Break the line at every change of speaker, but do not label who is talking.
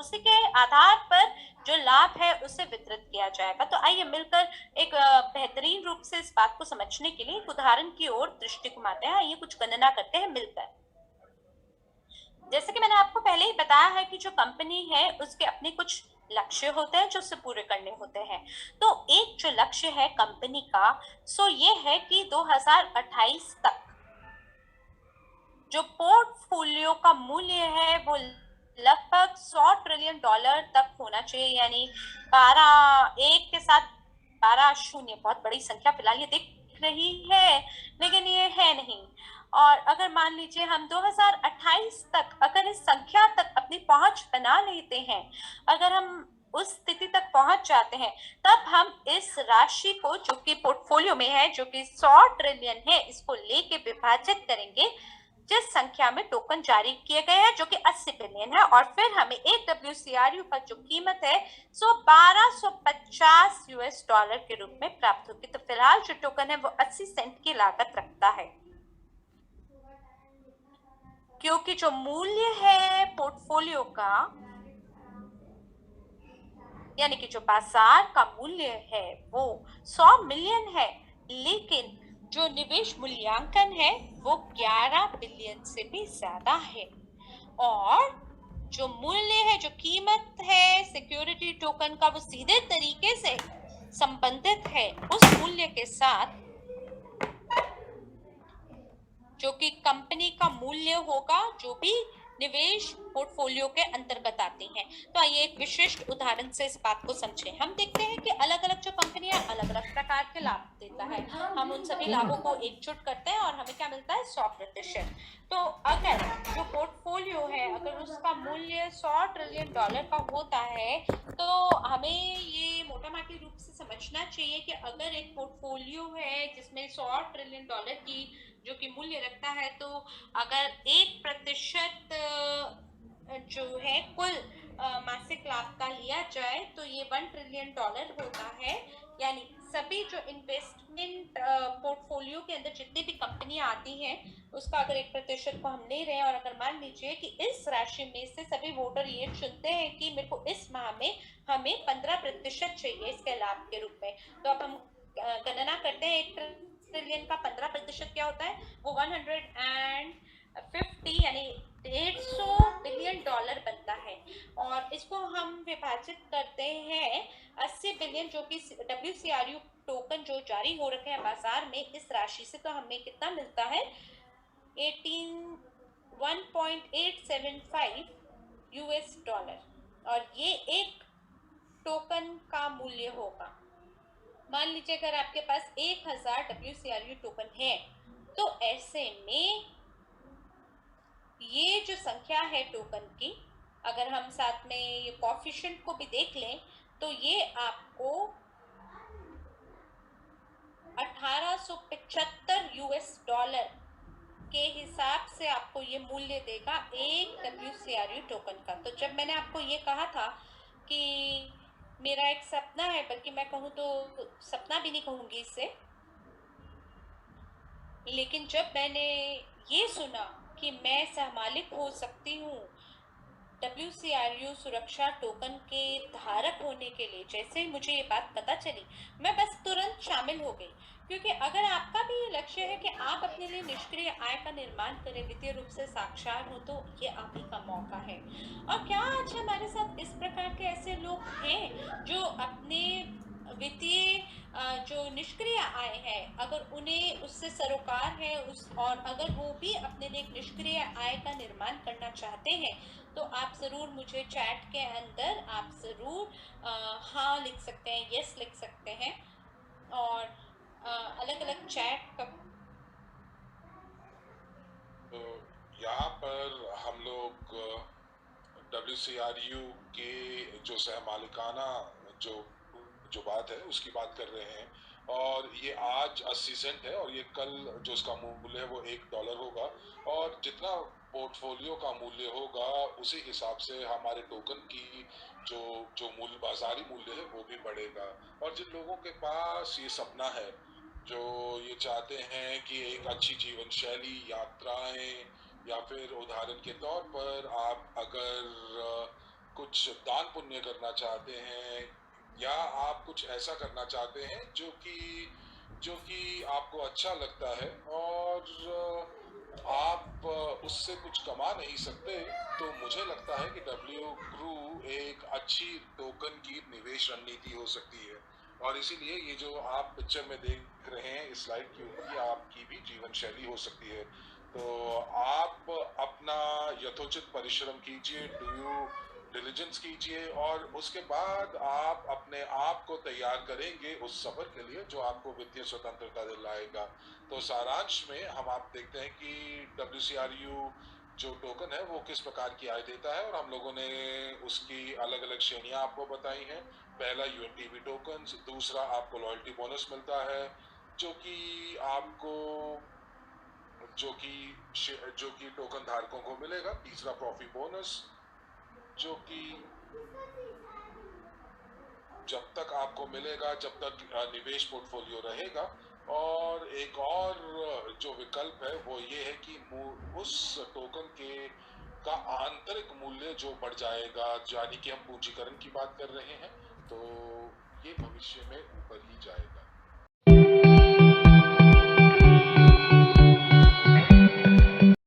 उसी के आधार पर जो लाभ है उसे वितरित किया जाएगा। तो आइए मिलकर एक बेहतरीन रूप से इस बात को समझने के लिए एक उदाहरण की ओर दृष्टि घुमाते हैं। आइए कुछ गणना करते हैं मिलकर। जैसे कि मैंने आपको पहले ही बताया है कि जो कंपनी है उसके अपने कुछ लक्ष्य होते हैं जो उसे पूरे करने होते हैं। तो एक जो लक्ष्य है कंपनी का, सो ये है कि 2028 तक जो पोर्टफोलियो का मूल्य है वो लगभग 100 ट्रिलियन डॉलर तक होना चाहिए। यानी 12 एक के साथ 12 शून्य, बहुत बड़ी संख्या फिलहाल ये दिख रही है लेकिन ये है नहीं। और अगर मान लीजिए हम 2028 तक अगर इस संख्या तक अपनी पहुंच बना लेते हैं, अगर हम उस स्थिति तक पहुंच जाते हैं, तब हम इस राशि को जो कि पोर्टफोलियो में है, जो कि 100 ट्रिलियन है, इसको लेके विभाजित करेंगे जिस संख्या में टोकन जारी किए गए हैं जो कि 80 बिलियन है, और फिर हमें एक WCRU का जो कीमत है सो 1250 यूएस डॉलर के रूप में प्राप्त होगी। तो फिलहाल जो टोकन है वो 80 सेंट की लागत रखता है, क्योंकि जो मूल्य है पोर्टफोलियो का, यानी कि जो बाजार का मूल्य है वो 100 मिलियन है, लेकिन जो निवेश मूल्यांकन है वो 11 बिलियन से भी ज्यादा है। और जो मूल्य है, जो कीमत है सिक्योरिटी टोकन का, वो सीधे तरीके से संबंधित है उस मूल्य के साथ जो कि कंपनी का मूल्य होगा, जो भी निवेश पोर्टफोलियो के अंतर्गत आती हैं। तो आइए एक विशिष्ट उदाहरण से इस बात को समझें। हम देखते हैं कि अलग अलग जो कंपनियां अलग अलग प्रकार के लाभ देता है, हम उन सभी लाभों को एकजुट करते हैं और हमें क्या मिलता है, 100%। तो अगर जो पोर्टफोलियो है अगर उसका मूल्य 100 ट्रिलियन डॉलर का होता है, तो हमें ये मोटा मोटी रूप से समझना चाहिए कि अगर एक पोर्टफोलियो है जिसमें 100 ट्रिलियन डॉलर की जो कि मूल्य रखता है, तो अगर 1% जो है कुल मासिक लाभ का लिया जाए तो ये 1 ट्रिलियन डॉलर होता है। यानी सभी जो इन्वेस्टमेंट पोर्टफोलियो के अंदर जितनी भी कंपनियां आती हैं उसका अगर 1% को हम ले रहे हैं, और अगर मान लीजिए कि इस राशि में से सभी वोटर ये चुनते हैं कि मेरे को इस माह में हमें 15% चाहिए इसके लाभ के रूप में, तो अब हम गणना करते हैं 1 ट्रिलियन का 15% क्या होता है, वो 150 यानी 150 बिलियन डॉलर बनता है। और इसको हम विभाजित करते हैं 80 बिलियन जो कि WCRU टोकन जो जारी हो रखे हैं बाजार में इस राशि से, तो हमें कितना मिलता है, 1.875 यूएस डॉलर। और ये एक टोकन का मूल्य होगा। मान लीजिए अगर आपके पास 1000 WCRU टोकन है, तो ऐसे में ये जो संख्या है टोकन की, अगर हम साथ में ये कॉफिशिएंट को भी देख लें, तो ये आपको 1875 यूएस डॉलर के हिसाब से आपको ये मूल्य देगा एक WCRU टोकन का। तो जब मैंने आपको ये कहा था कि मेरा एक सपना है, बल्कि मैं कहूँ तो सपना भी नहीं कहूंगी इसे, लेकिन जब मैंने ये सुना कि मैं सहमालिक हो सकती हूँ WCRU सुरक्षा टोकन के धारक होने के लिए, जैसे ही मुझे ये बात पता चली मैं बस तुरंत शामिल हो गई। क्योंकि अगर आपका भी ये लक्ष्य है कि आप अपने लिए निष्क्रिय आय का निर्माण करें, वित्तीय रूप से साक्षर हो, तो ये आप ही का मौका है। और क्या आज हमारे साथ इस प्रकार के ऐसे लोग हैं जो अपने वित्तीय जो निष्क्रिय आय है अगर उन्हें उससे सरोकार है उस, और अगर वो भी अपने लिए एक निष्क्रिय आय का निर्माण करना चाहते हैं, तो आप ज़रूर मुझे चैट के अंदर आप ज़रूर हाँ लिख सकते हैं, यस लिख सकते हैं। और अलग अलग चैट का
तो यहाँ पर हम लोग WCRU के जो सहमालिकाना जो जो बात है उसकी बात कर रहे हैं, और ये आज 80 सेंट है और ये कल जो उसका मूल्य है वो $1 होगा। और जितना पोर्टफोलियो का मूल्य होगा उसी हिसाब से हमारे टोकन की जो जो मूल्य बाजारी मूल्य है वो भी बढ़ेगा। और जिन लोगों के पास ये सपना है, जो ये चाहते हैं कि एक अच्छी जीवन शैली, यात्राएं, या फिर उदाहरण के तौर पर आप अगर कुछ दान पुण्य करना चाहते हैं, या आप कुछ ऐसा करना चाहते हैं जो कि आपको अच्छा लगता है और आप उससे कुछ कमा नहीं सकते, तो मुझे लगता है कि डब्ल्यू क्रू एक अच्छी टोकन की निवेश रणनीति हो सकती है। और इसीलिए ये जो आप पिक्चर में देख रहे हैं इस स्लाइड के ऊपर, ये आपकी भी जीवन शैली हो सकती है। तो आप अपना यथोचित परिश्रम कीजिए, डू डिलिजेंस कीजिए, और उसके बाद आप अपने आप को तैयार करेंगे उस सफर के लिए जो आपको वित्तीय स्वतंत्रता दिलाएगा। तो सारांश में हम आप देखते हैं कि WCRU जो टोकन है वो किस प्रकार की आय देता है, और हम लोगों ने उसकी अलग अलग श्रेणियां आपको बताई हैं। पहला UNTV टोकन, दूसरा आपको लॉयल्टी बोनस मिलता है जो कि आपको जो कि जो कि टोकन धारकों को मिलेगा। तीसरा प्रॉफी बोनस, जो कि जब तक आपको मिलेगा जब तक निवेश पोर्टफोलियो रहेगा। और एक और जो विकल्प है वो ये है कि उस टोकन के का आंतरिक मूल्य जो बढ़ जाएगा, यानी कि हम पूंजीकरण की बात कर रहे हैं, तो ये भविष्य में ऊपर ही जाएगा।